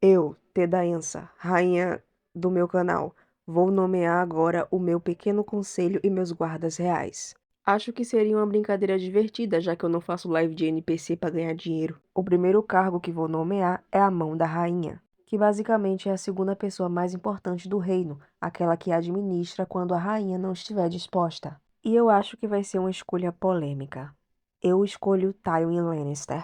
Eu, Tedaensa, rainha do meu canal, vou nomear agora o meu pequeno conselho e meus guardas reais. Acho que seria uma brincadeira divertida, já que eu não faço live de NPC para ganhar dinheiro. O primeiro cargo que vou nomear é a Mão da Rainha, que basicamente é a segunda pessoa mais importante do reino, aquela que administra quando a rainha não estiver disposta. E eu acho que vai ser uma escolha polêmica. Eu escolho Tywin Lannister.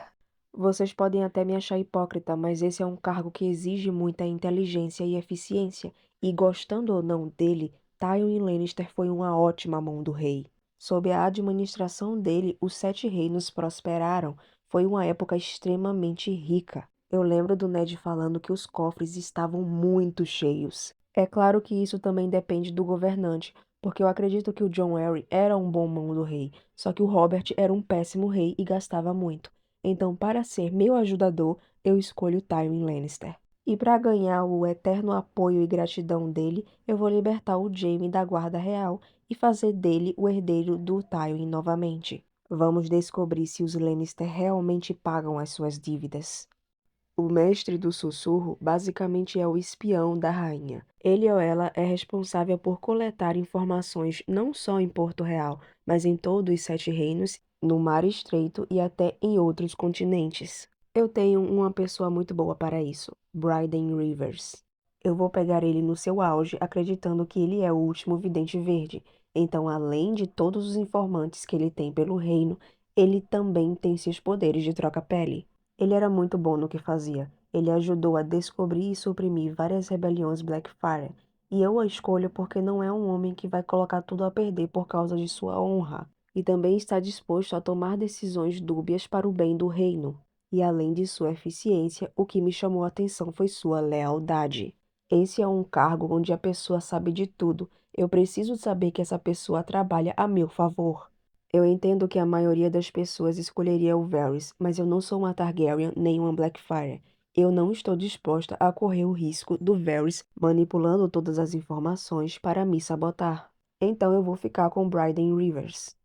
Vocês podem até me achar hipócrita, mas esse é um cargo que exige muita inteligência e eficiência, e gostando ou não dele, Tywin Lannister foi uma ótima mão do rei. Sob a administração dele, os Sete Reinos prosperaram. Foi uma época extremamente rica. Eu lembro do Ned falando que os cofres estavam muito cheios. É claro que isso também depende do governante, porque eu acredito que o Jon Arryn era um bom mão do rei, só que o Robert era um péssimo rei e gastava muito. Então, para ser meu ajudador, eu escolho Tywin Lannister. E para ganhar o eterno apoio e gratidão dele, eu vou libertar o Jaime da Guarda Real e fazer dele o herdeiro do Tywin novamente. Vamos descobrir se os Lannister realmente pagam as suas dívidas. O mestre do sussurro basicamente é o espião da rainha. Ele ou ela é responsável por coletar informações não só em Porto Real, mas em todos os Sete Reinos, no Mar Estreito e até em outros continentes. Eu tenho uma pessoa muito boa para isso, Bryden Rivers. Eu vou pegar ele no seu auge, acreditando que ele é o último Vidente Verde. Então, além de todos os informantes que ele tem pelo reino, ele também tem seus poderes de troca-pele. Ele era muito bom no que fazia. Ele ajudou a descobrir e suprimir várias rebeliões Blackfyre. E eu a escolho porque não é um homem que vai colocar tudo a perder por causa de sua honra. E também está disposto a tomar decisões dúbias para o bem do reino. E além de sua eficiência, o que me chamou a atenção foi sua lealdade. Esse é um cargo onde a pessoa sabe de tudo. Eu preciso saber que essa pessoa trabalha a meu favor. Eu entendo que a maioria das pessoas escolheria o Varys, mas eu não sou uma Targaryen nem uma Blackfyre. Eu não estou disposta a correr o risco do Varys manipulando todas as informações para me sabotar. Então eu vou ficar com Bryden Rivers.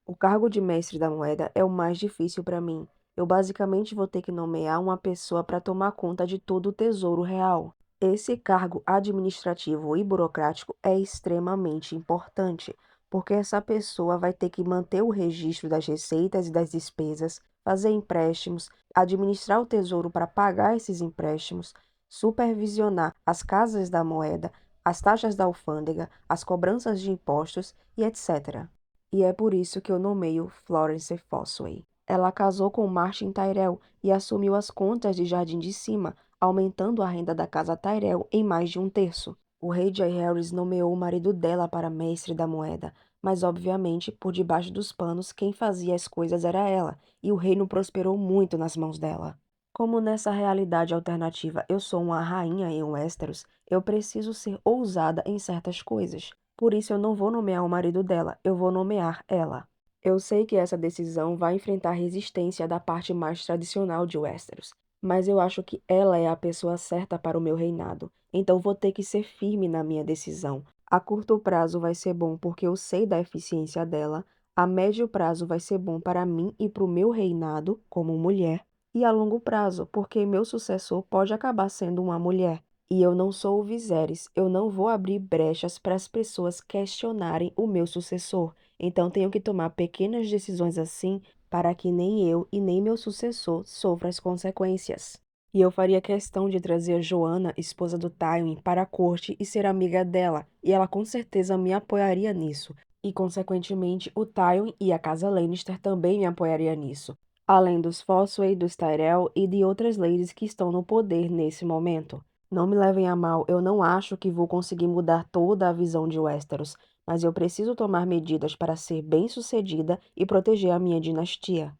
O cargo de mestre da moeda é o mais difícil para mim. Eu basicamente vou ter que nomear uma pessoa para tomar conta de todo o tesouro real. Esse cargo administrativo e burocrático é extremamente importante, porque essa pessoa vai ter que manter o registro das receitas e das despesas, fazer empréstimos, administrar o tesouro para pagar esses empréstimos, supervisionar as casas da moeda, as taxas da alfândega, as cobranças de impostos e etc. E é por isso que eu nomeio Florence Fossway. Ela casou com Martin Tyrell e assumiu as contas de Jardim de Cima, aumentando a renda da casa Tyrell em mais de um terço. O rei Jay Harris nomeou o marido dela para mestre da moeda, mas obviamente, por debaixo dos panos, quem fazia as coisas era ela, e o reino prosperou muito nas mãos dela. Como nessa realidade alternativa eu sou uma rainha em Westeros, eu preciso ser ousada em certas coisas. Por isso eu não vou nomear o marido dela, eu vou nomear ela. Eu sei que essa decisão vai enfrentar resistência da parte mais tradicional de Westeros, mas eu acho que ela é a pessoa certa para o meu reinado, então vou ter que ser firme na minha decisão. A curto prazo vai ser bom porque eu sei da eficiência dela, a médio prazo vai ser bom para mim e para o meu reinado como mulher, e a longo prazo, porque meu sucessor pode acabar sendo uma mulher. E eu não sou o Viserys, eu não vou abrir brechas para as pessoas questionarem o meu sucessor. Então tenho que tomar pequenas decisões assim para que nem eu e nem meu sucessor sofram as consequências. E eu faria questão de trazer a Joanna, esposa do Tywin, para a corte e ser amiga dela, e ela com certeza me apoiaria nisso. E, consequentemente, o Tywin e a casa Lannister também me apoiaria nisso. Além dos Fossway, dos Tyrell e de outras ladies que estão no poder nesse momento. Não me levem a mal, eu não acho que vou conseguir mudar toda a visão de Westeros, mas eu preciso tomar medidas para ser bem-sucedida e proteger a minha dinastia.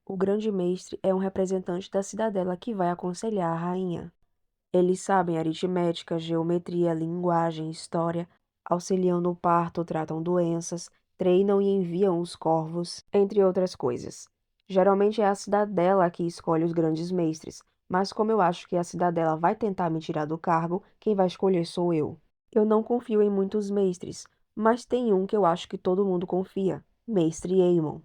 O grande mestre é um representante da cidadela que vai aconselhar a rainha. Eles sabem aritmética, geometria, linguagem, história, auxiliam no parto, tratam doenças, treinam e enviam os corvos, entre outras coisas. Geralmente é a cidadela que escolhe os grandes mestres, mas como eu acho que a cidadela vai tentar me tirar do cargo, quem vai escolher sou eu. Eu não confio em muitos mestres, mas tem um que eu acho que todo mundo confia, Mestre Aemon.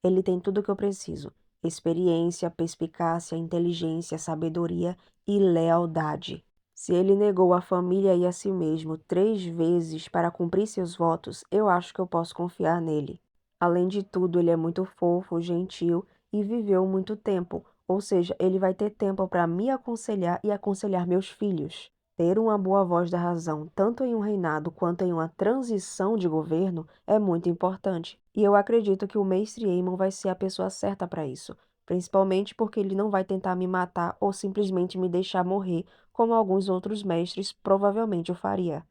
Ele tem tudo o que eu preciso. experiência, perspicácia, inteligência, sabedoria e lealdade. Se ele negou a família e a si mesmo 3 vezes para cumprir seus votos, eu acho que eu posso confiar nele. Além de tudo, ele é muito fofo, gentil e viveu muito tempo, ou seja, ele vai ter tempo para me aconselhar e aconselhar meus filhos. Ter uma boa voz da razão, tanto em um reinado quanto em uma transição de governo, é muito importante. E eu acredito que o Mestre Aemon vai ser a pessoa certa para isso, principalmente porque ele não vai tentar me matar ou simplesmente me deixar morrer, como alguns outros mestres provavelmente o faria.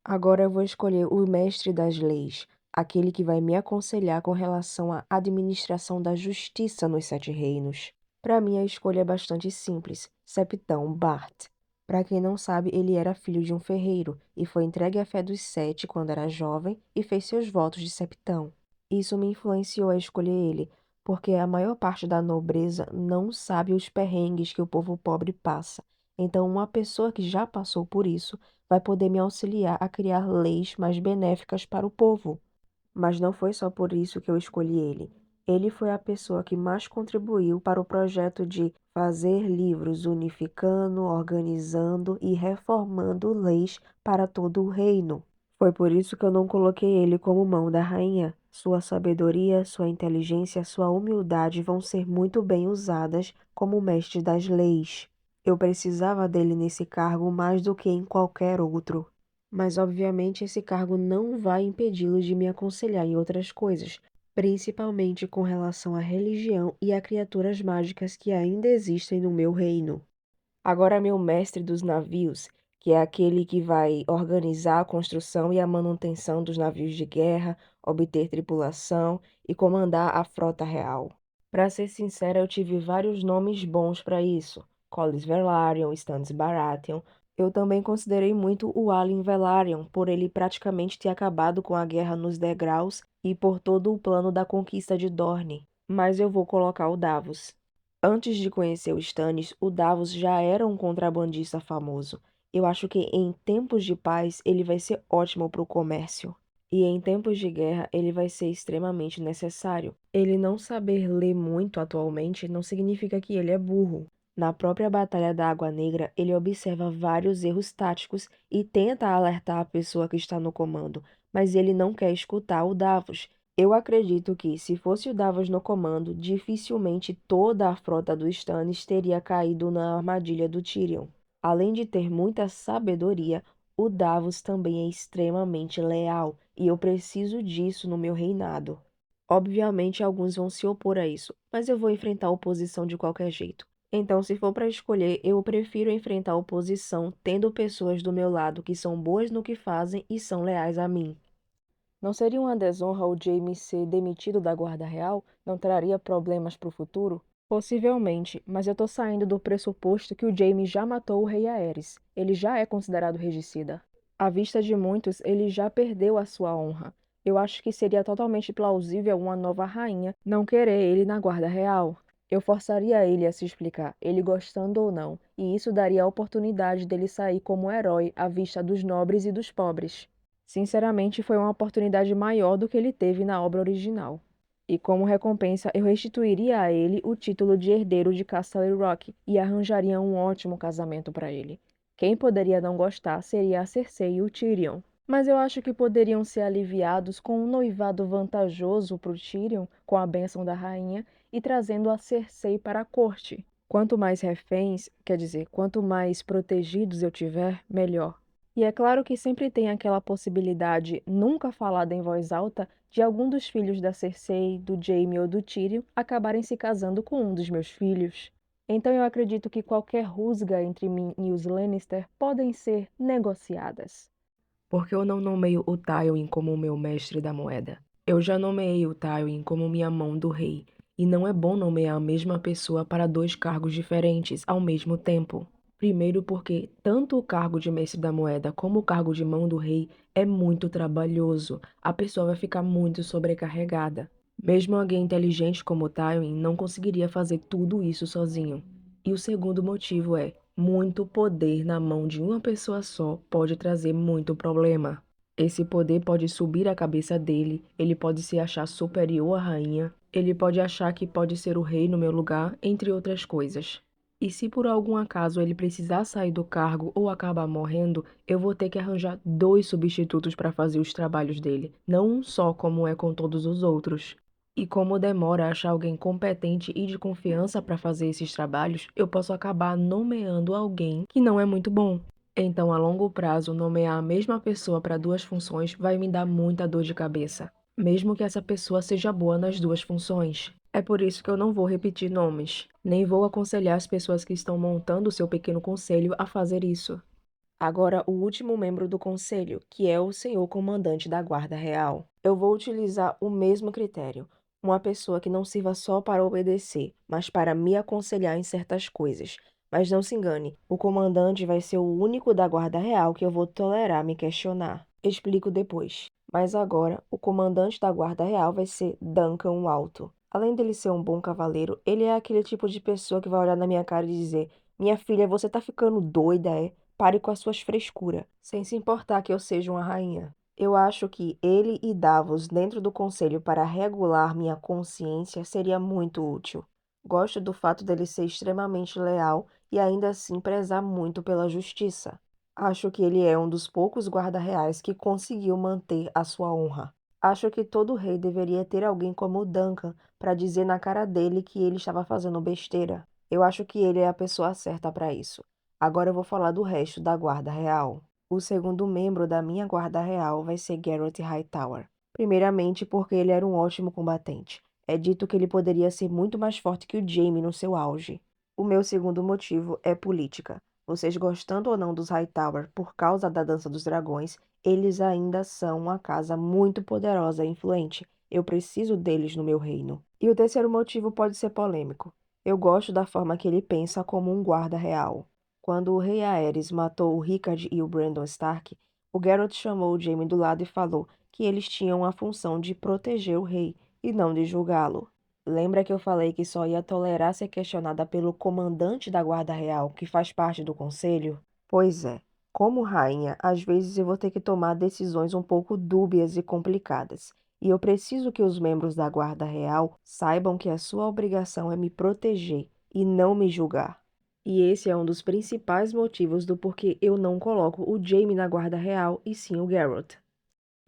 Agora eu vou escolher o mestre das leis, aquele que vai me aconselhar com relação à administração da justiça nos Sete Reinos. Para mim, a escolha é bastante simples: Septão Bart. Para quem não sabe, ele era filho de um ferreiro e foi entregue à fé dos Sete quando era jovem e fez seus votos de Septão. Isso me influenciou a escolher ele, porque a maior parte da nobreza não sabe os perrengues que o povo pobre passa. Então, uma pessoa que já passou por isso vai poder me auxiliar a criar leis mais benéficas para o povo. Mas não foi só por isso que eu escolhi ele. Ele foi a pessoa que mais contribuiu para o projeto de fazer livros, unificando, organizando e reformando leis para todo o reino. Foi por isso que eu não coloquei ele como mão da rainha. Sua sabedoria, sua inteligência, sua humildade vão ser muito bem usadas como mestre das leis. Eu precisava dele nesse cargo mais do que em qualquer outro. Mas, obviamente, esse cargo não vai impedi-lo de me aconselhar em outras coisas, principalmente com relação à religião e a criaturas mágicas que ainda existem no meu reino. Agora, meu mestre dos navios, que é aquele que vai organizar a construção e a manutenção dos navios de guerra, obter tripulação e comandar a frota real. Para ser sincera, eu tive vários nomes bons para isso. Collis Velaryon, Stannis Baratheon. Eu também considerei muito o Alyn Velaryon, por ele praticamente ter acabado com a guerra nos degraus e por todo o plano da conquista de Dorne. Mas eu vou colocar o Davos. Antes de conhecer o Stannis, o Davos já era um contrabandista famoso. Eu acho que em tempos de paz ele vai ser ótimo para o comércio. E em tempos de guerra ele vai ser extremamente necessário. Ele não saber ler muito atualmente não significa que ele é burro. Na própria Batalha da Água Negra, ele observa vários erros táticos e tenta alertar a pessoa que está no comando, mas ele não quer escutar o Davos. Eu acredito que, se fosse o Davos no comando, dificilmente toda a frota do Stannis teria caído na armadilha do Tyrion. Além de ter muita sabedoria, o Davos também é extremamente leal, e eu preciso disso no meu reinado. Obviamente, alguns vão se opor a isso, mas eu vou enfrentar a oposição de qualquer jeito. Então, se for para escolher, eu prefiro enfrentar a oposição tendo pessoas do meu lado que são boas no que fazem e são leais a mim. Não seria uma desonra o Jaime ser demitido da Guarda Real? Não traria problemas para o futuro? Possivelmente, mas eu tô saindo do pressuposto que o Jaime já matou o rei Aerys. Ele já é considerado regicida. À vista de muitos, ele já perdeu a sua honra. Eu acho que seria totalmente plausível uma nova rainha não querer ele na Guarda Real. Eu forçaria ele a se explicar, ele gostando ou não, e isso daria a oportunidade dele sair como herói à vista dos nobres e dos pobres. Sinceramente, foi uma oportunidade maior do que ele teve na obra original. E como recompensa, eu restituiria a ele o título de herdeiro de Castle Rock e arranjaria um ótimo casamento para ele. Quem poderia não gostar seria a Cersei e o Tyrion. Mas eu acho que poderiam ser aliviados com um noivado vantajoso para o Tyrion, com a bênção da rainha, e trazendo a Cersei para a corte. Quanto mais reféns, quer dizer, quanto mais protegidos eu tiver, melhor. E é claro que sempre tem aquela possibilidade, nunca falada em voz alta, de algum dos filhos da Cersei, do Jaime ou do Tyrion acabarem se casando com um dos meus filhos. Então eu acredito que qualquer rusga entre mim e os Lannister podem ser negociadas. Porque eu não nomeio o Tywin como o meu mestre da moeda. Eu já nomeei o Tywin como minha mão do rei, e não é bom nomear a mesma pessoa para dois cargos diferentes ao mesmo tempo. Primeiro porque tanto o cargo de mestre da moeda como o cargo de mão do rei é muito trabalhoso. A pessoa vai ficar muito sobrecarregada. Mesmo alguém inteligente como o Tywin não conseguiria fazer tudo isso sozinho. E o segundo motivo é: muito poder na mão de uma pessoa só pode trazer muito problema. Esse poder pode subir a cabeça dele, ele pode se achar superior à rainha, Ele pode achar que pode ser o rei no meu lugar, entre outras coisas. E se por algum acaso ele precisar sair do cargo ou acabar morrendo, eu vou ter que arranjar 2 substitutos para fazer os trabalhos dele, não um só como é com todos os outros. E como demora a achar alguém competente e de confiança para fazer esses trabalhos, eu posso acabar nomeando alguém que não é muito bom. Então, a longo prazo, nomear a mesma pessoa para 2 funções vai me dar muita dor de cabeça, mesmo que essa pessoa seja boa nas 2 funções. É por isso que eu não vou repetir nomes, nem vou aconselhar as pessoas que estão montando o seu pequeno conselho a fazer isso. Agora, o último membro do conselho, que é o senhor comandante da Guarda Real. Eu vou utilizar o mesmo critério. Uma pessoa que não sirva só para obedecer, mas para me aconselhar em certas coisas. Mas não se engane, o comandante vai ser o único da Guarda Real que eu vou tolerar me questionar. Explico depois. Mas agora, o comandante da Guarda Real vai ser Duncan Walton. Além dele ser um bom cavaleiro, ele é aquele tipo de pessoa que vai olhar na minha cara e dizer: Minha filha, você tá ficando doida, é? Pare com as suas frescuras, sem se importar que eu seja uma rainha. Eu acho que ele e Davos dentro do conselho para regular minha consciência seria muito útil. Gosto do fato dele ser extremamente leal e ainda assim prezar muito pela justiça. Acho que ele é um dos poucos guarda-reais que conseguiu manter a sua honra. Acho que todo rei deveria ter alguém como o Duncan para dizer na cara dele que ele estava fazendo besteira. Eu acho que ele é a pessoa certa para isso. Agora eu vou falar do resto da Guarda Real. O segundo membro da minha Guarda Real vai ser Geralt Hightower. Primeiramente porque ele era um ótimo combatente. É dito que ele poderia ser muito mais forte que o Jaime no seu auge. O meu segundo motivo é política. Vocês gostando ou não dos Hightower por causa da Dança dos Dragões, eles ainda são uma casa muito poderosa e influente. Eu preciso deles no meu reino. E o terceiro motivo pode ser polêmico. Eu gosto da forma que ele pensa como um guarda real. Quando o rei Aerys matou o Rickard e o Brandon Stark, o Geralt chamou o Jaime do lado e falou que eles tinham a função de proteger o rei e não de julgá-lo. Lembra que eu falei que só ia tolerar ser questionada pelo comandante da Guarda Real, que faz parte do conselho? Pois é, como rainha, às vezes eu vou ter que tomar decisões um pouco dúbias e complicadas. E eu preciso que os membros da Guarda Real saibam que a sua obrigação é me proteger e não me julgar. E esse é um dos principais motivos do porquê eu não coloco o Jaime na Guarda Real e sim o Geralt.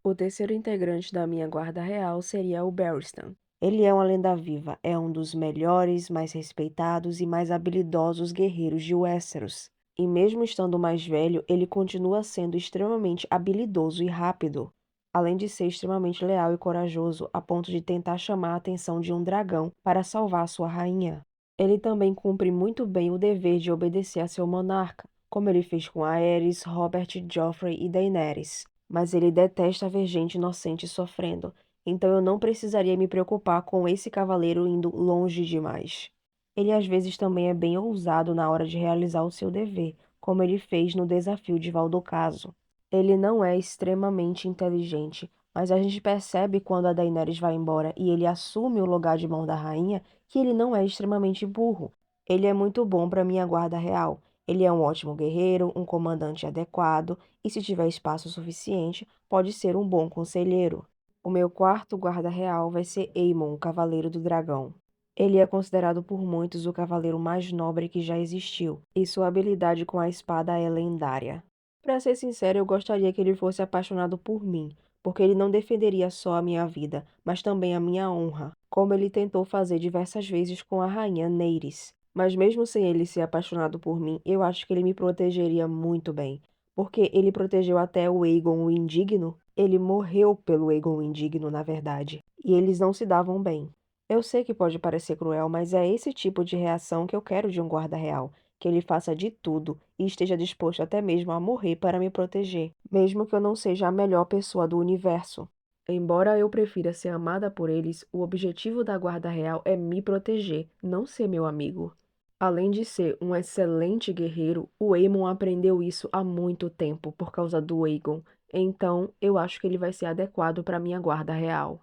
O terceiro integrante da minha Guarda Real seria o Barristan. Ele é uma lenda viva, é um dos melhores, mais respeitados e mais habilidosos guerreiros de Westeros. E mesmo estando mais velho, ele continua sendo extremamente habilidoso e rápido, além de ser extremamente leal e corajoso, a ponto de tentar chamar a atenção de um dragão para salvar sua rainha. Ele também cumpre muito bem o dever de obedecer a seu monarca, como ele fez com Aerys, Robert, Joffrey e Daenerys. Mas ele detesta ver gente inocente sofrendo, então eu não precisaria me preocupar com esse cavaleiro indo longe demais. Ele às vezes também é bem ousado na hora de realizar o seu dever, como ele fez no desafio de Valdocaso. Ele não é extremamente inteligente, mas a gente percebe quando a Daenerys vai embora e ele assume o lugar de mão da rainha que ele não é extremamente burro. Ele é muito bom para minha guarda real. Ele é um ótimo guerreiro, um comandante adequado e, se tiver espaço suficiente, pode ser um bom conselheiro. O meu quarto guarda real vai ser Aemon, o Cavaleiro do Dragão. Ele é considerado por muitos o cavaleiro mais nobre que já existiu, e sua habilidade com a espada é lendária. Para ser sincero, eu gostaria que ele fosse apaixonado por mim, porque ele não defenderia só a minha vida, mas também a minha honra, como ele tentou fazer diversas vezes com a rainha Neyris. Mas mesmo sem ele ser apaixonado por mim, eu acho que ele me protegeria muito bem, porque ele protegeu até o Aegon o Indigno. Ele morreu pelo Aegon o Indigno, na verdade, e eles não se davam bem. Eu sei que pode parecer cruel, mas é esse tipo de reação que eu quero de um guarda real, que ele faça de tudo e esteja disposto até mesmo a morrer para me proteger, mesmo que eu não seja a melhor pessoa do universo. Embora eu prefira ser amada por eles, o objetivo da guarda real é me proteger, não ser meu amigo. Além de ser um excelente guerreiro, o Aemon aprendeu isso há muito tempo por causa do Aegon, então eu acho que ele vai ser adequado para minha guarda real.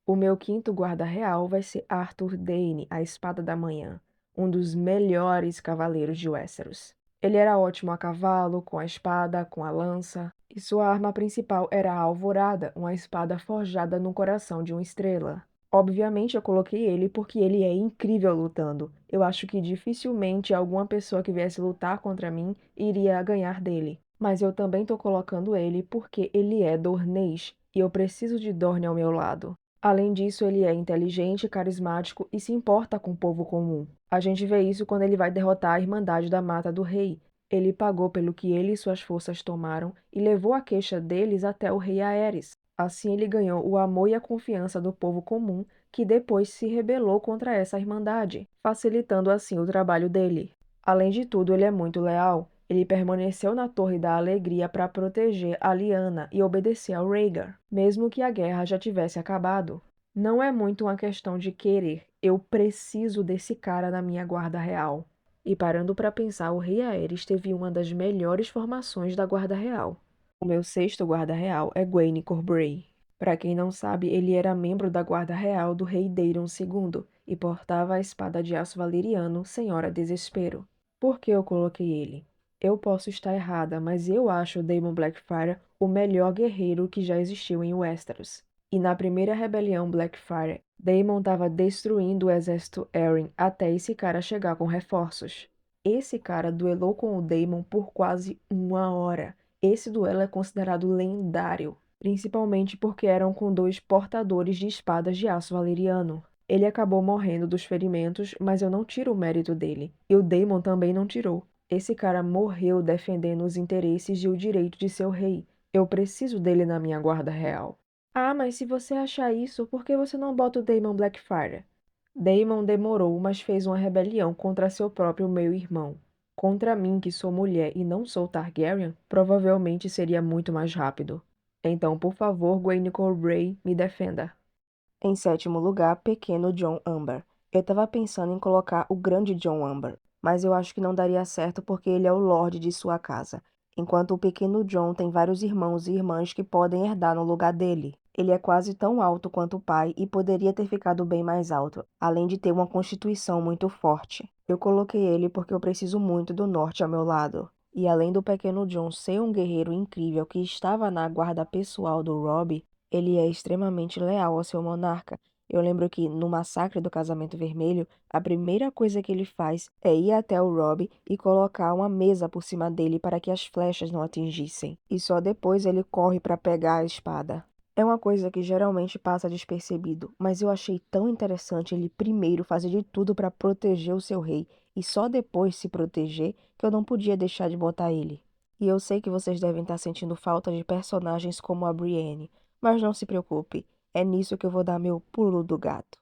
O meu quinto guarda real vai ser Arthur Dayne, a Espada da Manhã, um dos melhores cavaleiros de Westeros. Ele era ótimo a cavalo, com a espada, com a lança, e sua arma principal era a Alvorada, uma espada forjada no coração de uma estrela. Obviamente eu coloquei ele porque ele é incrível lutando. Eu acho que dificilmente alguma pessoa que viesse lutar contra mim iria ganhar dele. Mas eu também tô colocando ele porque ele é Dornês e eu preciso de Dorne ao meu lado. Além disso, ele é inteligente, carismático e se importa com o povo comum. A gente vê isso quando ele vai derrotar a Irmandade da Mata do Rei. Ele pagou pelo que ele e suas forças tomaram e levou a queixa deles até o rei Aerys. Assim ele ganhou o amor e a confiança do povo comum, que depois se rebelou contra essa irmandade, facilitando assim o trabalho dele. Além de tudo, ele é muito leal. Ele permaneceu na Torre da Alegria para proteger a Lyanna e obedecer ao Rhaegar, mesmo que a guerra já tivesse acabado. Não é muito uma questão de querer, eu preciso desse cara na minha guarda real. E parando para pensar, o rei Aerys teve uma das melhores formações da guarda real. O meu sexto guarda real é Gwaine Corbray. Para quem não sabe, ele era membro da guarda real do rei Daeron II e portava a espada de aço valeriano Senhora Desespero. Por que eu coloquei ele? Eu posso estar errada, mas eu acho Daemon Blackfyre o melhor guerreiro que já existiu em Westeros. E na primeira rebelião Blackfyre, Daemon estava destruindo o exército Arryn até esse cara chegar com reforços. Esse cara duelou com o Daemon por quase uma hora. Esse duelo é considerado lendário, principalmente porque eram com dois portadores de espadas de aço valeriano. Ele acabou morrendo dos ferimentos, mas eu não tiro o mérito dele. E o Daemon também não tirou. Esse cara morreu defendendo os interesses e o direito de ser o rei. Eu preciso dele na minha guarda real. Ah, mas se você achar isso, por que você não bota o Daemon Blackfyre? Daemon demorou, mas fez uma rebelião contra seu próprio meio-irmão. Contra mim, que sou mulher e não sou Targaryen, provavelmente seria muito mais rápido. Então, por favor, Gwaine Corbray, me defenda. Em sétimo lugar, pequeno John Amber. Eu tava pensando em colocar o grande John Amber, mas eu acho que não daria certo porque ele é o Lorde de sua casa, enquanto o pequeno John tem vários irmãos e irmãs que podem herdar no lugar dele. Ele é quase tão alto quanto o pai e poderia ter ficado bem mais alto, além de ter uma constituição muito forte. Eu coloquei ele porque eu preciso muito do norte ao meu lado. E além do pequeno John ser um guerreiro incrível que estava na guarda pessoal do Robb, ele é extremamente leal ao seu monarca. Eu lembro que, no massacre do Casamento Vermelho, a primeira coisa que ele faz é ir até o Robb e colocar uma mesa por cima dele para que as flechas não atingissem. E só depois ele corre para pegar a espada. É uma coisa que geralmente passa despercebido, mas eu achei tão interessante ele primeiro fazer de tudo para proteger o seu rei e só depois se proteger que eu não podia deixar de botar ele. E eu sei que vocês devem estar sentindo falta de personagens como a Brienne, mas não se preocupe, é nisso que eu vou dar meu pulo do gato.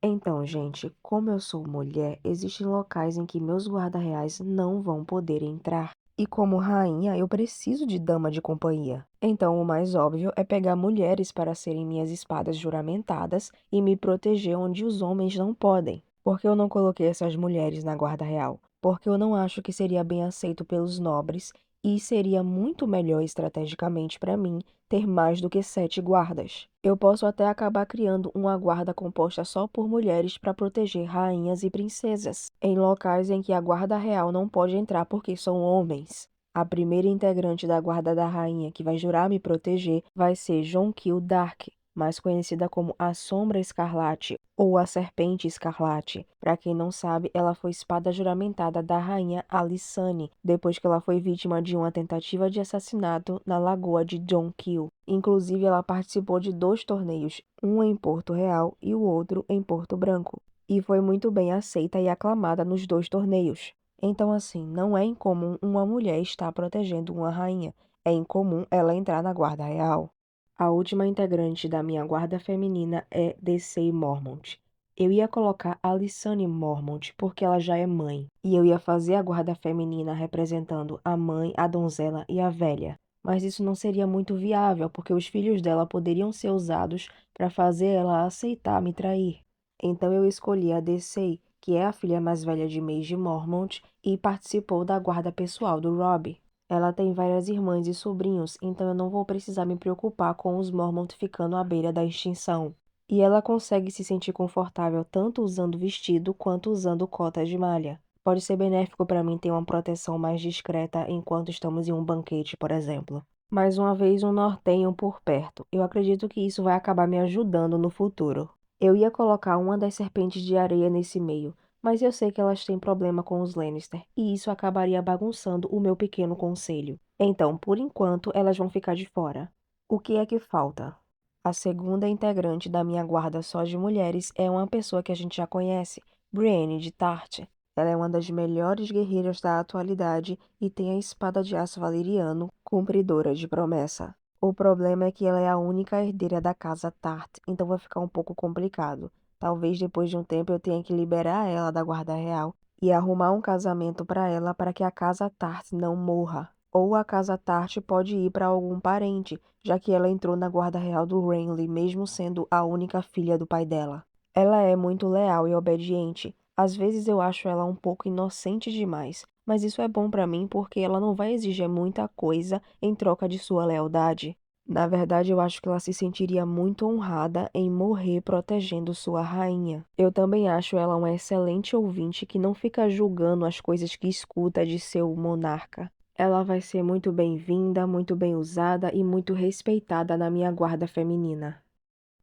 Então, gente, como eu sou mulher, existem locais em que meus guarda-reais não vão poder entrar. E como rainha, eu preciso de dama de companhia. Então, o mais óbvio é pegar mulheres para serem minhas espadas juramentadas e me proteger onde os homens não podem. Por que eu não coloquei essas mulheres na guarda real? Porque eu não acho que seria bem aceito pelos nobres e seria muito melhor estrategicamente para mim ter mais do que 7 guardas. Eu posso até acabar criando uma guarda composta só por mulheres para proteger rainhas e princesas, em locais em que a guarda real não pode entrar porque são homens. A primeira integrante da guarda da rainha que vai jurar me proteger vai ser Jonquil Dark, mais conhecida como a Sombra Escarlate ou a Serpente Escarlate. Para quem não sabe, ela foi espada juramentada da rainha Alysanne, depois que ela foi vítima de uma tentativa de assassinato na lagoa de Jonquil. Inclusive, ela participou de 2 torneios, um em Porto Real e o outro em Porto Branco, e foi muito bem aceita e aclamada nos 2 torneios. Então, assim, não é incomum uma mulher estar protegendo uma rainha, é incomum ela entrar na guarda real. A última integrante da minha guarda feminina é Desei Mormont. Eu ia colocar Alysanne Mormont porque ela já é mãe, e eu ia fazer a guarda feminina representando a mãe, a donzela e a velha. Mas isso não seria muito viável porque os filhos dela poderiam ser usados para fazer ela aceitar me trair. Então eu escolhi a Desei, que é a filha mais velha de Maege Mormont e participou da guarda pessoal do Robb. Ela tem várias irmãs e sobrinhos, então eu não vou precisar me preocupar com os Mormont ficando à beira da extinção. E ela consegue se sentir confortável tanto usando vestido quanto usando cotas de malha. Pode ser benéfico para mim ter uma proteção mais discreta enquanto estamos em um banquete, por exemplo. Mais uma vez, um nortenho por perto. Eu acredito que isso vai acabar me ajudando no futuro. Eu ia colocar uma das serpentes de areia nesse meio, mas eu sei que elas têm problema com os Lannister, e isso acabaria bagunçando o meu pequeno conselho. Então, por enquanto, elas vão ficar de fora. O que é que falta? A segunda integrante da minha guarda só de mulheres é uma pessoa que a gente já conhece, Brienne de Tarth. Ela é uma das melhores guerreiras da atualidade e tem a espada de aço valeriano, cumpridora de promessa. O problema é que ela é a única herdeira da casa Tarth, então vai ficar um pouco complicado. Talvez depois de um tempo eu tenha que liberar ela da guarda real e arrumar um casamento para ela para que a casa Tarth não morra. Ou a casa Tarth pode ir para algum parente, já que ela entrou na guarda real do Renly, mesmo sendo a única filha do pai dela. Ela é muito leal e obediente. Às vezes eu acho ela um pouco inocente demais, mas isso é bom pra mim porque ela não vai exigir muita coisa em troca de sua lealdade. Na verdade, eu acho que ela se sentiria muito honrada em morrer protegendo sua rainha. Eu também acho ela uma excelente ouvinte que não fica julgando as coisas que escuta de seu monarca. Ela vai ser muito bem-vinda, muito bem usada e muito respeitada na minha guarda feminina.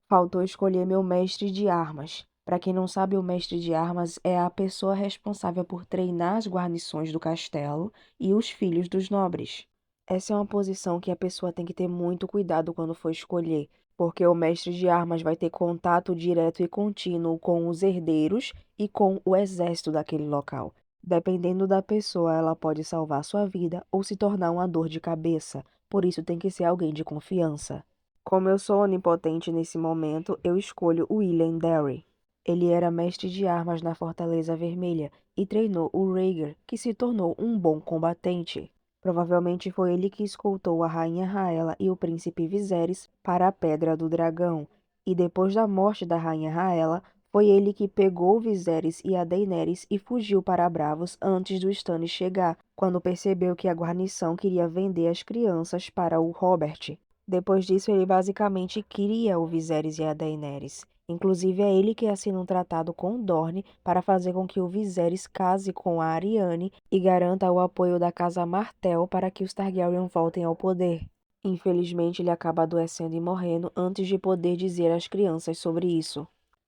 Faltou escolher meu mestre de armas. Para quem não sabe, o mestre de armas é a pessoa responsável por treinar as guarnições do castelo e os filhos dos nobres. Essa é uma posição que a pessoa tem que ter muito cuidado quando for escolher, porque o mestre de armas vai ter contato direto e contínuo com os herdeiros e com o exército daquele local. Dependendo da pessoa, ela pode salvar sua vida ou se tornar uma dor de cabeça, por isso tem que ser alguém de confiança. Como eu sou onipotente nesse momento, eu escolho William Darry. Ele era mestre de armas na Fortaleza Vermelha e treinou o Rhaegar, que se tornou um bom combatente. Provavelmente foi ele que escoltou a rainha Raela e o príncipe Viserys para a Pedra do Dragão, e depois da morte da rainha Raela, foi ele que pegou Viserys e a Daenerys e fugiu para Bravos antes do Stannis chegar, quando percebeu que a guarnição queria vender as crianças para o Robert. Depois disso, ele basicamente cria o Viserys e a Daenerys. Inclusive, é ele que assina um tratado com Dorne para fazer com que o Viserys case com a Arianne e garanta o apoio da Casa Martell para que os Targaryen voltem ao poder. Infelizmente, ele acaba adoecendo e morrendo antes de poder dizer às crianças sobre isso.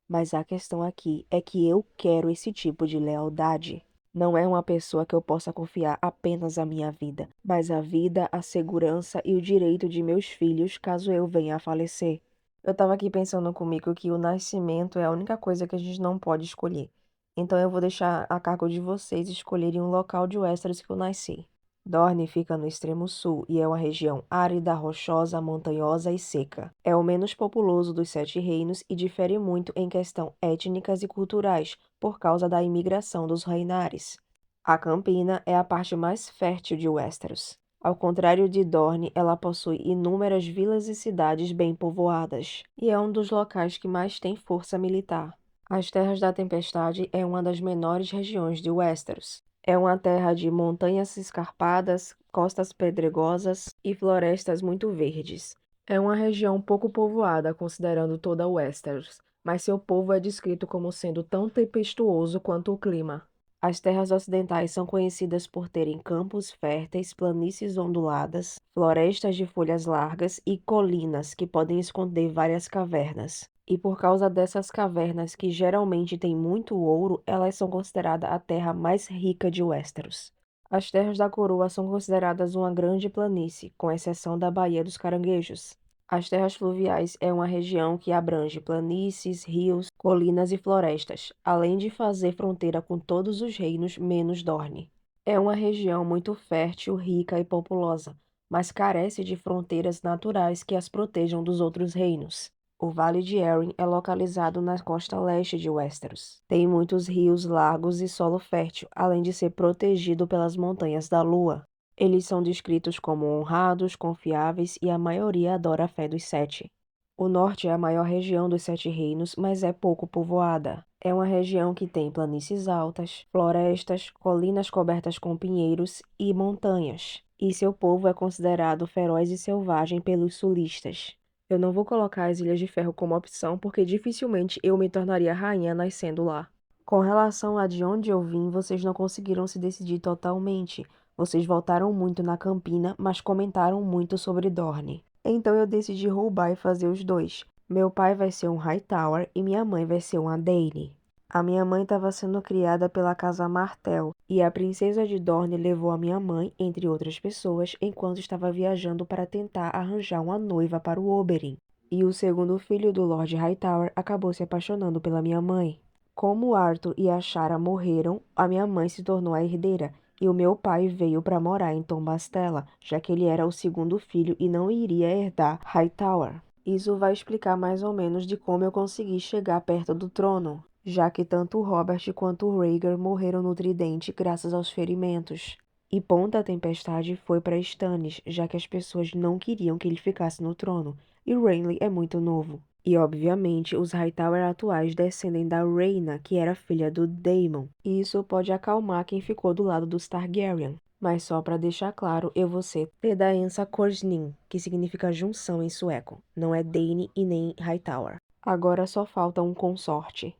Mas a questão aqui é que eu quero esse tipo de lealdade. Não é uma pessoa que eu possa confiar apenas a minha vida, mas a vida, a segurança e o direito de meus filhos caso eu venha a falecer. Eu tava aqui pensando comigo que o nascimento é a única coisa que a gente não pode escolher. Então eu vou deixar a cargo de vocês escolherem um local de Westeros que eu nasci. Dorne fica no extremo sul e é uma região árida, rochosa, montanhosa e seca. É o menos populoso dos Sete Reinos e difere muito em questão étnicas e culturais, por causa da imigração dos Reinares. A Campina é a parte mais fértil de Westeros. Ao contrário de Dorne, ela possui inúmeras vilas e cidades bem povoadas, e é um dos locais que mais tem força militar. As Terras da Tempestade é uma das menores regiões de Westeros. É uma terra de montanhas escarpadas, costas pedregosas e florestas muito verdes. É uma região pouco povoada, considerando toda Westeros, mas seu povo é descrito como sendo tão tempestuoso quanto o clima. As terras ocidentais são conhecidas por terem campos férteis, planícies onduladas, florestas de folhas largas e colinas que podem esconder várias cavernas. E por causa dessas cavernas que geralmente têm muito ouro, elas são consideradas a terra mais rica de Westeros. As terras da coroa são consideradas uma grande planície, com exceção da Baía dos Caranguejos. As terras fluviais é uma região que abrange planícies, rios, colinas e florestas, além de fazer fronteira com todos os reinos menos Dorne. É uma região muito fértil, rica e populosa, mas carece de fronteiras naturais que as protejam dos outros reinos. O Vale de Arryn é localizado na costa leste de Westeros. Tem muitos rios, lagos e solo fértil, além de ser protegido pelas Montanhas da Lua. Eles são descritos como honrados, confiáveis e a maioria adora a fé dos Sete. O norte é a maior região dos Sete Reinos, mas é pouco povoada. É uma região que tem planícies altas, florestas, colinas cobertas com pinheiros e montanhas. E seu povo é considerado feroz e selvagem pelos sulistas. Eu não vou colocar as Ilhas de Ferro como opção porque dificilmente eu me tornaria rainha nascendo lá. Com relação a de onde eu vim, vocês não conseguiram se decidir totalmente. Vocês voltaram muito na Campina, mas comentaram muito sobre Dorne. Então eu decidi roubar e fazer os dois. Meu pai vai ser um Hightower e minha mãe vai ser uma Dany. A minha mãe estava sendo criada pela casa Martell e a princesa de Dorne levou a minha mãe, entre outras pessoas, enquanto estava viajando para tentar arranjar uma noiva para o Oberyn. E o segundo filho do Lord Hightower acabou se apaixonando pela minha mãe. Como Arthur e a Shara morreram, a minha mãe se tornou a herdeira e o meu pai veio para morar em Tom Bastella, já que ele era o segundo filho e não iria herdar Hightower. Isso vai explicar mais ou menos de como eu consegui chegar perto do trono, já que tanto Robert quanto Rhaegar morreram no tridente graças aos ferimentos. E Ponta Tempestade foi para Stannis, já que as pessoas não queriam que ele ficasse no trono, e Renly é muito novo. E obviamente os Hightower atuais descendem da Rhaena, que era filha do Daemon, e isso pode acalmar quem ficou do lado dos Targaryen. Mas só para deixar claro, eu vou ser Tedaensa Korsnin, que significa junção em sueco. Não é Dany e nem Hightower. Agora só falta um consorte.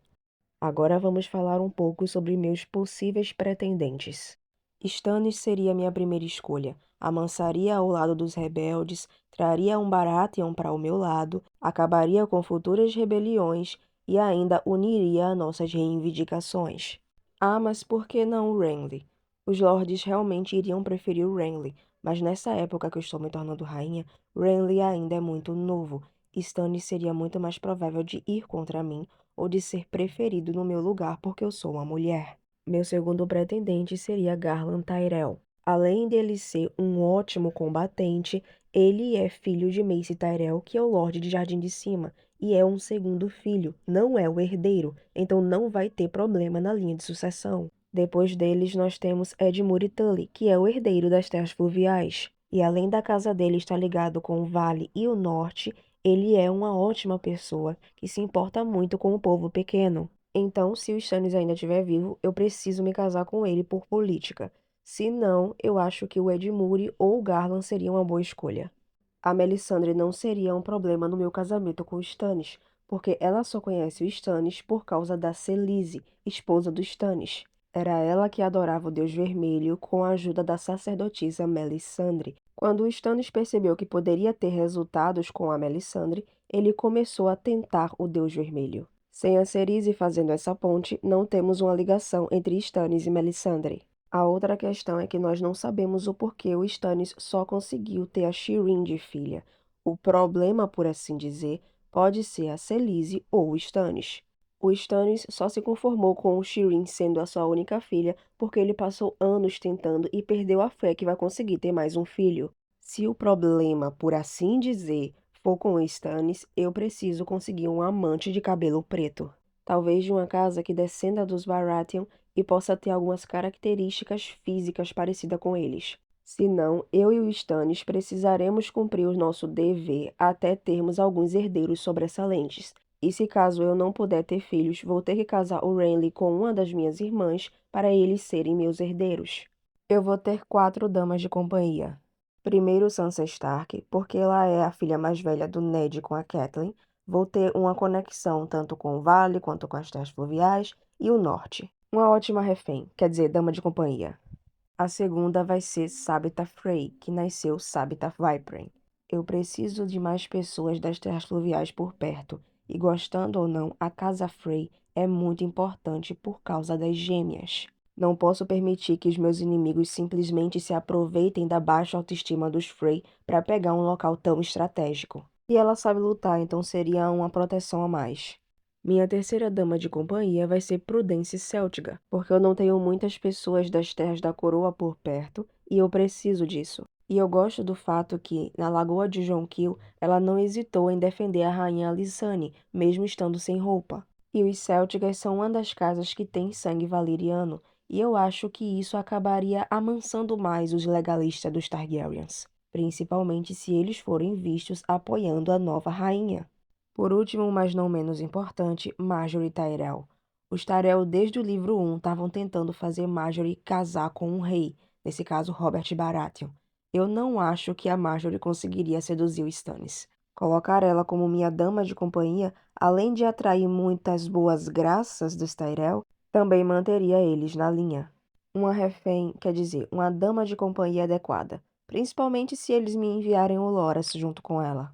Agora vamos falar um pouco sobre meus possíveis pretendentes. Stannis seria minha primeira escolha. Amansaria ao lado dos rebeldes, traria um Baratheon para o meu lado, acabaria com futuras rebeliões e ainda uniria a nossas reivindicações. Ah, mas por que não o Renly? Os lords realmente iriam preferir o Renly, mas nessa época que eu estou me tornando rainha, Renly ainda é muito novo. Stannis seria muito mais provável de ir contra mim ou de ser preferido no meu lugar porque eu sou uma mulher. Meu segundo pretendente seria Garland Tyrell. Além dele ser um ótimo combatente, ele é filho de Mace Tyrell, que é o Lorde de Jardim de Cima, e é um segundo filho, não é o herdeiro, então não vai ter problema na linha de sucessão. Depois deles, nós temos Edmure Tully, que é o herdeiro das Terras Fluviais. E além da casa dele estar ligado com o Vale e o Norte, ele é uma ótima pessoa que se importa muito com o povo pequeno. Então, se o Stannis ainda estiver vivo, eu preciso me casar com ele por política. Se não, eu acho que o Edmure ou o Garland seria uma boa escolha. A Melisandre não seria um problema no meu casamento com o Stannis, porque ela só conhece o Stannis por causa da Selise, esposa do Stannis. Era ela que adorava o Deus Vermelho com a ajuda da sacerdotisa Melisandre. Quando o Stannis percebeu que poderia ter resultados com a Melisandre, ele começou a tentar o Deus Vermelho. Sem a Cerise fazendo essa ponte, não temos uma ligação entre Stannis e Melisandre. A outra questão é que nós não sabemos o porquê o Stannis só conseguiu ter a Shireen de filha. O problema, por assim dizer, pode ser a Selise ou o Stannis. O Stannis só se conformou com o Shireen sendo a sua única filha porque ele passou anos tentando e perdeu a fé que vai conseguir ter mais um filho. Se o problema, por assim dizer, for com o Stannis, eu preciso conseguir um amante de cabelo preto. Talvez de uma casa que descenda dos Baratheon e possa ter algumas características físicas parecidas com eles. Senão, eu e o Stannis precisaremos cumprir o nosso dever até termos alguns herdeiros sobressalentes. E se caso eu não puder ter filhos, vou ter que casar o Renly com uma das minhas irmãs para eles serem meus herdeiros. Eu vou ter 4 damas de companhia. Primeiro Sansa Stark, porque ela é a filha mais velha do Ned com a Catelyn. Vou ter uma conexão tanto com o Vale quanto com as terras fluviais e o Norte. Uma ótima refém, quer dizer, dama de companhia. A segunda vai ser Sabitha Frey, que nasceu Sabitha Vypren. Eu preciso de mais pessoas das terras fluviais por perto, e gostando ou não, a casa Frey é muito importante por causa das gêmeas. Não posso permitir que os meus inimigos simplesmente se aproveitem da baixa autoestima dos Frey para pegar um local tão estratégico. E ela sabe lutar, então seria uma proteção a mais. Minha terceira dama de companhia vai ser Prudence Celtiga, porque eu não tenho muitas pessoas das Terras da Coroa por perto e eu preciso disso. E eu gosto do fato que, na Lagoa de Jonquil, ela não hesitou em defender a rainha Alysanne, mesmo estando sem roupa. E os Celtigas são uma das casas que tem sangue valeriano, e eu acho que isso acabaria amansando mais os legalistas dos Targaryens, principalmente se eles forem vistos apoiando a nova rainha. Por último, mas não menos importante, Marjorie Tyrell. Os Tyrell, desde o livro 1, estavam tentando fazer Marjorie casar com um rei, nesse caso Robert Baratheon. Eu não acho que a Marjorie conseguiria seduzir o Stannis. Colocar ela como minha dama de companhia, além de atrair muitas boas graças dos Tyrell, também manteria eles na linha. Uma refém, quer dizer, uma dama de companhia adequada, principalmente se eles me enviarem o Loras junto com ela.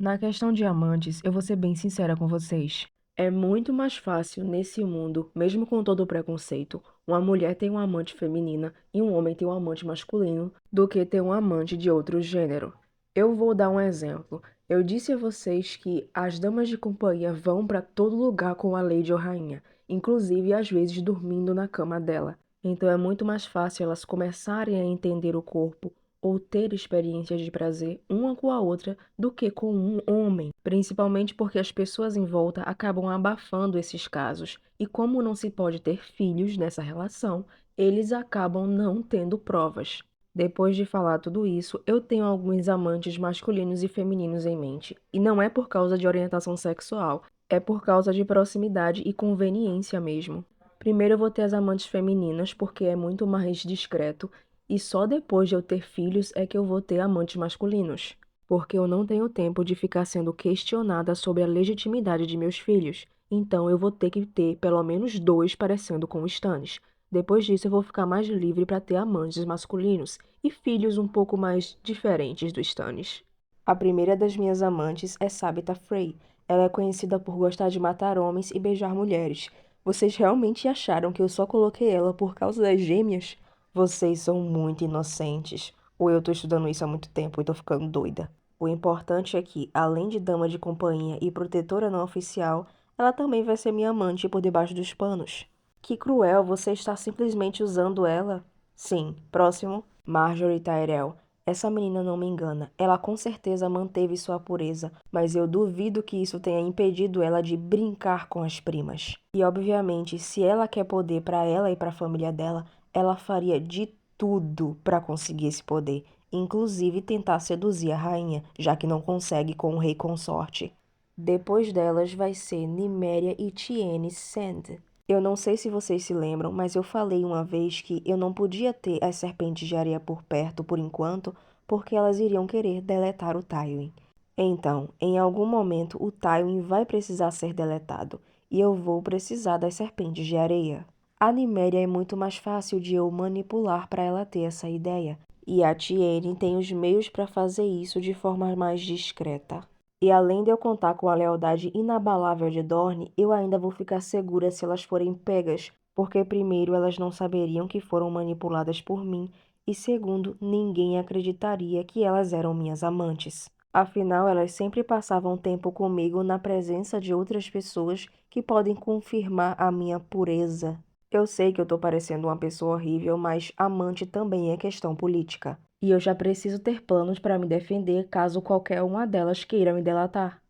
Na questão de amantes, eu vou ser bem sincera com vocês. É muito mais fácil nesse mundo, mesmo com todo o preconceito, uma mulher ter uma amante feminina e um homem ter um amante masculino do que ter um amante de outro gênero. Eu vou dar um exemplo. Eu disse a vocês que as damas de companhia vão para todo lugar com a Lady ou Rainha, inclusive às vezes dormindo na cama dela. Então é muito mais fácil elas começarem a entender o corpo ou ter experiências de prazer uma com a outra do que com um homem, principalmente porque as pessoas em volta acabam abafando esses casos. E como não se pode ter filhos nessa relação, eles acabam não tendo provas. Depois de falar tudo isso, eu tenho alguns amantes masculinos e femininos em mente. E não é por causa de orientação sexual, é por causa de proximidade e conveniência mesmo. Primeiro eu vou ter as amantes femininas, porque é muito mais discreto e só depois de eu ter filhos é que eu vou ter amantes masculinos, porque eu não tenho tempo de ficar sendo questionada sobre a legitimidade de meus filhos. Então eu vou ter que ter pelo menos dois parecendo com o Stannis. Depois disso eu vou ficar mais livre para ter amantes masculinos e filhos um pouco mais diferentes do Stannis. A primeira das minhas amantes é Sabitha Frey. Ela é conhecida por gostar de matar homens e beijar mulheres. Vocês realmente acharam que eu só coloquei ela por causa das gêmeas? Vocês são muito inocentes. Ou eu tô estudando isso há muito tempo e tô ficando doida. O importante é que, além de dama de companhia e protetora não oficial, ela também vai ser minha amante por debaixo dos panos. Que cruel, você está simplesmente usando ela. Sim, próximo. Marjorie Tyrell. Essa menina não me engana. Ela com certeza manteve sua pureza, mas eu duvido que isso tenha impedido ela de brincar com as primas. E obviamente, se ela quer poder para ela e para a família dela, ela faria de tudo para conseguir esse poder, inclusive tentar seduzir a rainha, já que não consegue com o rei consorte. Depois delas vai ser Nymeria e Tiene Sand. Eu não sei se vocês se lembram, mas eu falei uma vez que eu não podia ter as serpentes de areia por perto por enquanto, porque elas iriam querer deletar o Tywin. Então, em algum momento, o Tywin vai precisar ser deletado, e eu vou precisar das serpentes de areia. A Nymeria é muito mais fácil de eu manipular para ela ter essa ideia, e a Tiene tem os meios para fazer isso de forma mais discreta. E além de eu contar com a lealdade inabalável de Dorne, eu ainda vou ficar segura se elas forem pegas, porque primeiro elas não saberiam que foram manipuladas por mim, e segundo, ninguém acreditaria que elas eram minhas amantes. Afinal, elas sempre passavam tempo comigo na presença de outras pessoas que podem confirmar a minha pureza. Eu sei que eu tô parecendo uma pessoa horrível, mas amante também é questão política. E eu já preciso ter planos para me defender caso qualquer uma delas queira me delatar.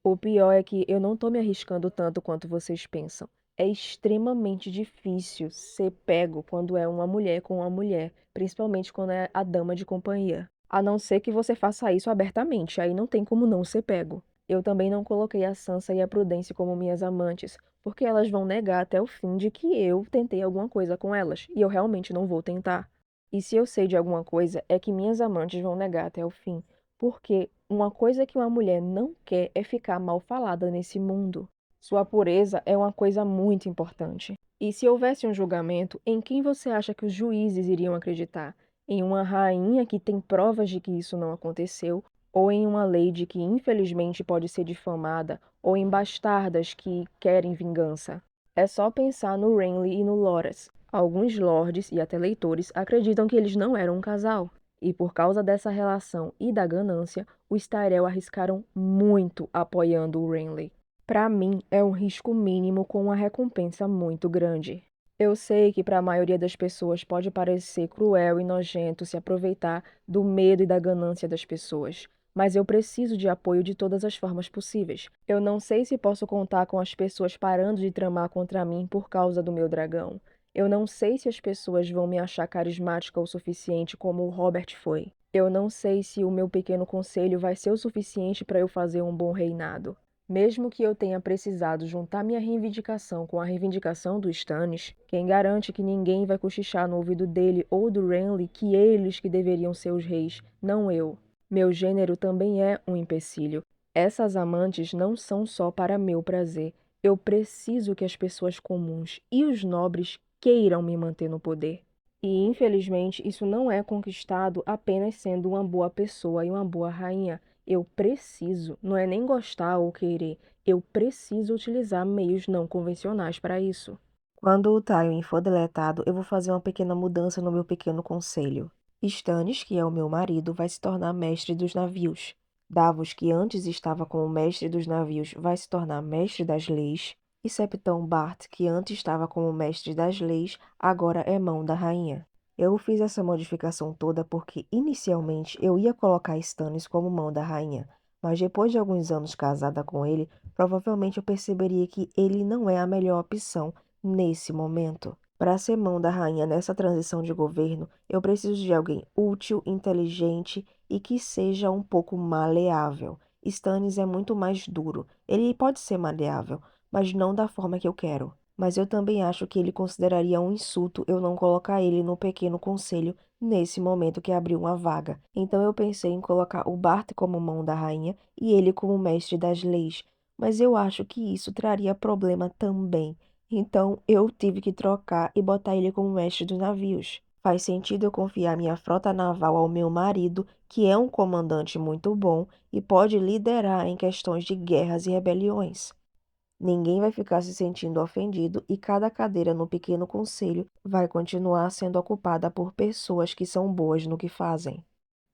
O pior é que eu não tô me arriscando tanto quanto vocês pensam. É extremamente difícil ser pego quando é uma mulher com uma mulher, principalmente quando é a dama de companhia. A não ser que você faça isso abertamente, aí não tem como não ser pego. Eu também não coloquei a Sansa e a Prudence como minhas amantes, porque elas vão negar até o fim de que eu tentei alguma coisa com elas, e eu realmente não vou tentar. E se eu sei de alguma coisa, é que minhas amantes vão negar até o fim, porque uma coisa que uma mulher não quer é ficar mal falada nesse mundo. Sua pureza é uma coisa muito importante. E se houvesse um julgamento, em quem você acha que os juízes iriam acreditar? Em uma rainha que tem provas de que isso não aconteceu, ou em uma lady que infelizmente pode ser difamada, ou em bastardas que querem vingança? É só pensar no Renly e no Loras. Alguns lords e até leitores acreditam que eles não eram um casal. E por causa dessa relação e da ganância, os Tyrell arriscaram muito apoiando o Renly. Para mim, é um risco mínimo com uma recompensa muito grande. Eu sei que para a maioria das pessoas pode parecer cruel e nojento se aproveitar do medo e da ganância das pessoas, mas eu preciso de apoio de todas as formas possíveis. Eu não sei se posso contar com as pessoas parando de tramar contra mim por causa do meu dragão. Eu não sei se as pessoas vão me achar carismática o suficiente como o Robert foi. Eu não sei se o meu pequeno conselho vai ser o suficiente para eu fazer um bom reinado. Mesmo que eu tenha precisado juntar minha reivindicação com a reivindicação do Stannis, quem garante que ninguém vai cochichar no ouvido dele ou do Renly que eles que deveriam ser os reis, não eu. Meu gênero também é um empecilho. Essas amantes não são só para meu prazer. Eu preciso que as pessoas comuns e os nobres queiram me manter no poder. E, infelizmente, isso não é conquistado apenas sendo uma boa pessoa e uma boa rainha. Eu preciso, não é nem gostar ou querer, eu preciso utilizar meios não convencionais para isso. Quando o Tywin for deletado, eu vou fazer uma pequena mudança no meu pequeno conselho. Stannis, que é o meu marido, vai se tornar mestre dos navios. Davos, que antes estava como mestre dos navios, vai se tornar mestre das leis. E Septão Bart, que antes estava como mestre das leis, agora é mão da rainha. Eu fiz essa modificação toda porque, inicialmente, eu ia colocar Stannis como mão da rainha, mas depois de alguns anos casada com ele, provavelmente eu perceberia que ele não é a melhor opção nesse momento. Para ser mão da rainha nessa transição de governo, eu preciso de alguém útil, inteligente e que seja um pouco maleável. Stannis é muito mais duro. Ele pode ser maleável, mas não da forma que eu quero. Mas eu também acho que ele consideraria um insulto eu não colocar ele no pequeno conselho nesse momento que abriu uma vaga. Então eu pensei em colocar o Bart como mão da rainha e ele como mestre das leis. Mas eu acho que isso traria problema também. Então eu tive que trocar e botar ele como mestre dos navios. Faz sentido eu confiar minha frota naval ao meu marido, que é um comandante muito bom e pode liderar em questões de guerras e rebeliões. Ninguém vai ficar se sentindo ofendido e cada cadeira no pequeno conselho vai continuar sendo ocupada por pessoas que são boas no que fazem.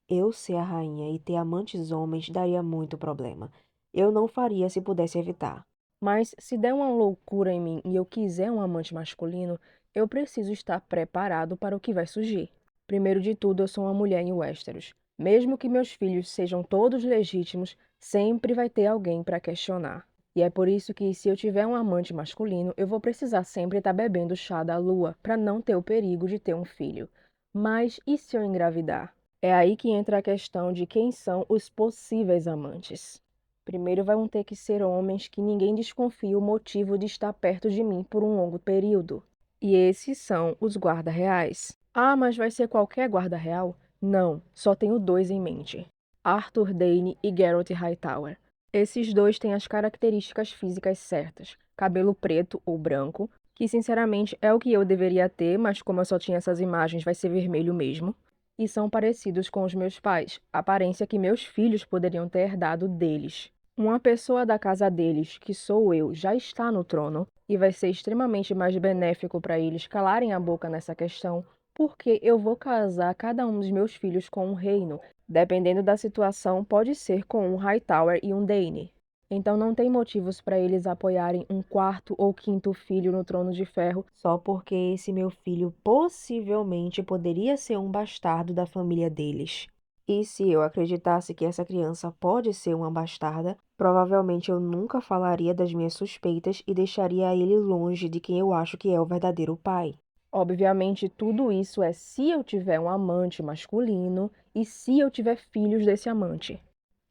Eu ser a rainha e ter amantes homens daria muito problema. Eu não faria se pudesse evitar. Mas se der uma loucura em mim e eu quiser um amante masculino, eu preciso estar preparado para o que vai surgir. Primeiro de tudo, eu sou uma mulher em Westeros. Mesmo que meus filhos sejam todos legítimos, sempre vai ter alguém para questionar. E é por isso que, se eu tiver um amante masculino, eu vou precisar sempre estar bebendo chá da lua para não ter o perigo de ter um filho. Mas e se eu engravidar? É aí que entra a questão de quem são os possíveis amantes. Primeiro vão ter que ser homens que ninguém desconfie o motivo de estar perto de mim por um longo período. E esses são os guarda-reais. Ah, mas vai ser qualquer guarda-real? Não, só tenho dois em mente. Arthur Dayne e Geralt Hightower. Esses dois têm as características físicas certas. Cabelo preto ou branco, que sinceramente é o que eu deveria ter, mas como eu só tinha essas imagens, vai ser vermelho mesmo. E são parecidos com os meus pais, aparência que meus filhos poderiam ter herdado deles. Uma pessoa da casa deles, que sou eu, já está no trono e vai ser extremamente mais benéfico para eles calarem a boca nessa questão, porque eu vou casar cada um dos meus filhos com um reino. Dependendo da situação, pode ser com um Hightower e um Dany. Então não tem motivos para eles apoiarem um quarto ou quinto filho no Trono de Ferro só porque esse meu filho possivelmente poderia ser um bastardo da família deles. E se eu acreditasse que essa criança pode ser uma bastarda, provavelmente eu nunca falaria das minhas suspeitas e deixaria ele longe de quem eu acho que é o verdadeiro pai. Obviamente, tudo isso é se eu tiver um amante masculino e se eu tiver filhos desse amante.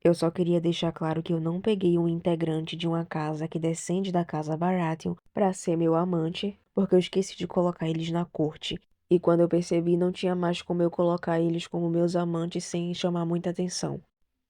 Eu só queria deixar claro que eu não peguei um integrante de uma casa que descende da casa Baratheon para ser meu amante, porque eu esqueci de colocar eles na corte. E quando eu percebi, não tinha mais como eu colocar eles como meus amantes sem chamar muita atenção.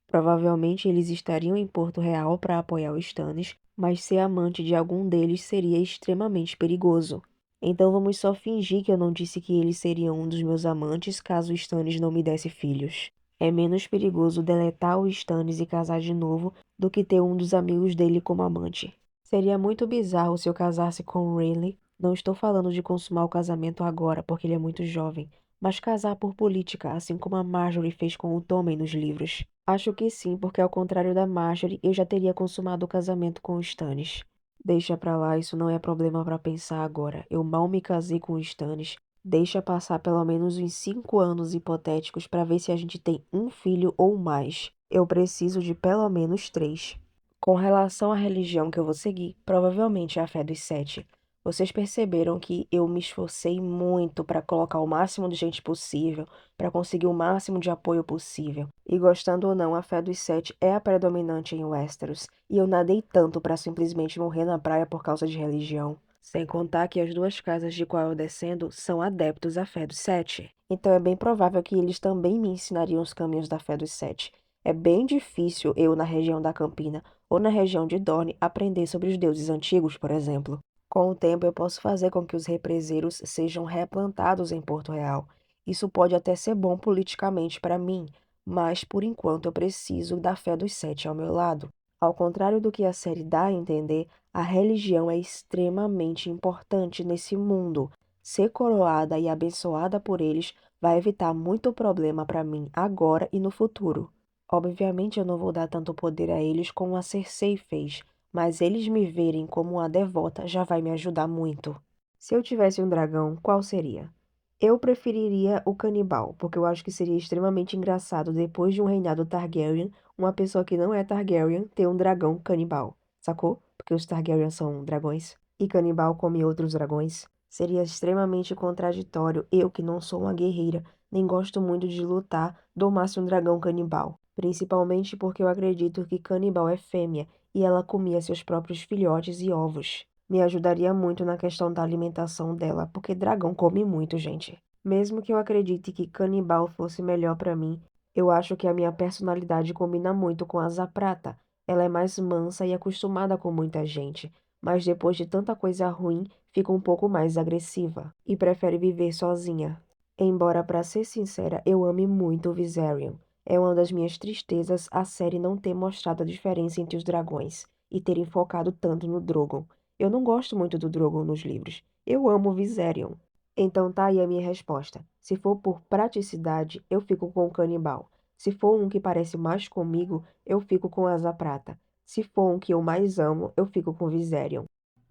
Provavelmente eles estariam em Porto Real para apoiar os Stannis, mas ser amante de algum deles seria extremamente perigoso. Então vamos só fingir que eu não disse que eles seriam um dos meus amantes caso o Stannis não me desse filhos. É menos perigoso deletar o Stannis e casar de novo do que ter um dos amigos dele como amante. Seria muito bizarro se eu casasse com o Rayleigh. Não estou falando de consumar o casamento agora, porque ele é muito jovem, mas casar por política, assim como a Marjorie fez com o Tommen nos livros. Acho que sim, porque ao contrário da Marjorie, eu já teria consumado o casamento com o Stannis. Deixa pra lá, isso não é problema pra pensar agora. Eu mal me casei com o Stannis. Deixa passar pelo menos uns 5 anos hipotéticos para ver se a gente tem um filho ou mais. Eu preciso de pelo menos 3. Com relação à religião que eu vou seguir, provavelmente é a fé dos sete. Vocês perceberam que eu me esforcei muito para colocar o máximo de gente possível, para conseguir o máximo de apoio possível. E gostando ou não, a fé dos sete é a predominante em Westeros, e eu nadei tanto para simplesmente morrer na praia por causa de religião. Sem contar que as duas casas de qual eu descendo são adeptos à fé dos sete. Então é bem provável que eles também me ensinariam os caminhos da fé dos sete. É bem difícil eu, na região da Campina ou na região de Dorne, aprender sobre os deuses antigos, por exemplo. Com o tempo, eu posso fazer com que os represeiros sejam replantados em Porto Real. Isso pode até ser bom politicamente para mim, mas por enquanto eu preciso da fé dos 7 ao meu lado. Ao contrário do que a série dá a entender, a religião é extremamente importante nesse mundo. Ser coroada e abençoada por eles vai evitar muito problema para mim agora e no futuro. Obviamente eu não vou dar tanto poder a eles como a Cersei fez, mas eles me verem como uma devota já vai me ajudar muito. Se eu tivesse um dragão, qual seria? Eu preferiria o canibal, porque eu acho que seria extremamente engraçado depois de um reinado Targaryen, uma pessoa que não é Targaryen ter um dragão canibal, sacou? Porque os Targaryen são dragões e canibal come outros dragões. Seria extremamente contraditório eu, que não sou uma guerreira, nem gosto muito de lutar, domasse um dragão canibal. Principalmente porque eu acredito que canibal é fêmea e ela comia seus próprios filhotes e ovos. Me ajudaria muito na questão da alimentação dela, porque dragão come muito, gente. Mesmo que eu acredite que canibal fosse melhor pra mim, eu acho que a minha personalidade combina muito com a Zaprata. Ela é mais mansa e acostumada com muita gente, mas depois de tanta coisa ruim, fica um pouco mais agressiva e prefere viver sozinha. Embora, pra ser sincera, eu ame muito o Viserion. É uma das minhas tristezas a série não ter mostrado a diferença entre os dragões e terem focado tanto no Drogon. Eu não gosto muito do Drogon nos livros. Eu amo o Viserion. Então tá aí a minha resposta. Se for por praticidade, eu fico com o canibal. Se for um que parece mais comigo, eu fico com a Asa Prata. Se for um que eu mais amo, eu fico com o Viserion.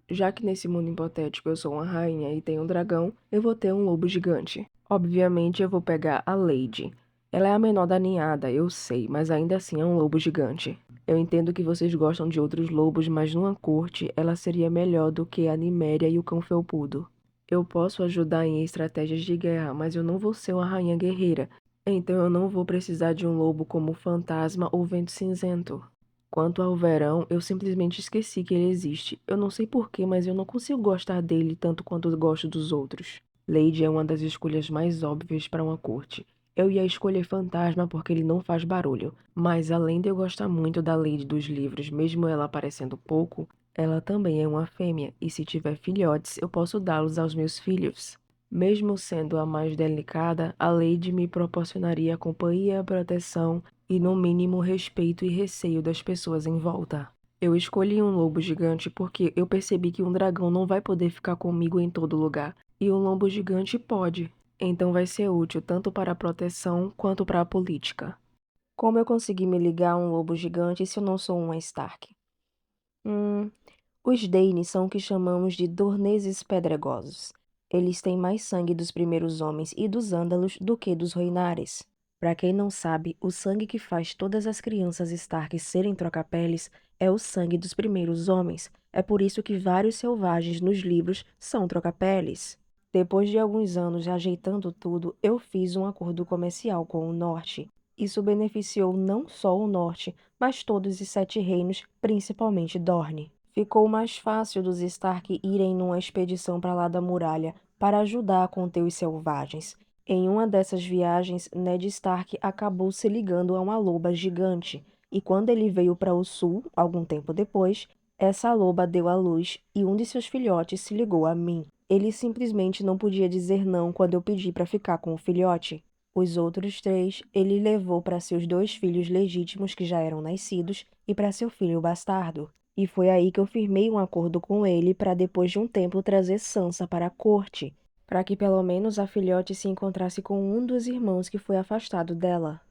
Já que nesse mundo hipotético eu sou uma rainha e tenho um dragão, eu vou ter um lobo gigante. Obviamente eu vou pegar a Lady. Ela é a menor da ninhada, eu sei, mas ainda assim é um lobo gigante. Eu entendo que vocês gostam de outros lobos, mas numa corte ela seria melhor do que a Niméria e o Cão Felpudo. Eu posso ajudar em estratégias de guerra, mas eu não vou ser uma rainha guerreira. Então eu não vou precisar de um lobo como o Fantasma ou Vento Cinzento. Quanto ao Verão, eu simplesmente esqueci que ele existe. Eu não sei porquê, mas eu não consigo gostar dele tanto quanto eu gosto dos outros. Lady é uma das escolhas mais óbvias para uma corte. Eu ia escolher Fantasma porque ele não faz barulho, mas além de eu gostar muito da Lady dos livros, mesmo ela aparecendo pouco, ela também é uma fêmea, e se tiver filhotes, eu posso dá-los aos meus filhos. Mesmo sendo a mais delicada, a Lady me proporcionaria companhia, proteção e, no mínimo, respeito e receio das pessoas em volta. Eu escolhi um lobo gigante porque eu percebi que um dragão não vai poder ficar comigo em todo lugar, e um lobo gigante pode. Então vai ser útil tanto para a proteção quanto para a política. Como eu consegui me ligar a um lobo gigante se eu não sou uma Stark? Os Dayne são o que chamamos de Dorneses Pedregosos. Eles têm mais sangue dos primeiros homens e dos Ândalos do que dos Rhoynares. Para quem não sabe, o sangue que faz todas as crianças Stark serem troca-peles é o sangue dos primeiros homens. É por isso que vários selvagens nos livros são troca-peles. Depois de alguns anos ajeitando tudo, eu fiz um acordo comercial com o Norte. Isso beneficiou não só o Norte, mas todos os 7 reinos, principalmente Dorne. Ficou mais fácil dos Stark irem numa expedição para lá da muralha para ajudar a conter os selvagens. Em uma dessas viagens, Ned Stark acabou se ligando a uma loba gigante, e quando ele veio para o sul, algum tempo depois, essa loba deu à luz e um de seus filhotes se ligou a mim. Ele simplesmente não podia dizer não quando eu pedi para ficar com o filhote. Os outros 3 ele levou para seus 2 filhos legítimos que já eram nascidos e para seu filho bastardo. E foi aí que eu firmei um acordo com ele para depois de um tempo trazer Sansa para a corte, para que pelo menos a filhote se encontrasse com um dos irmãos que foi afastado dela.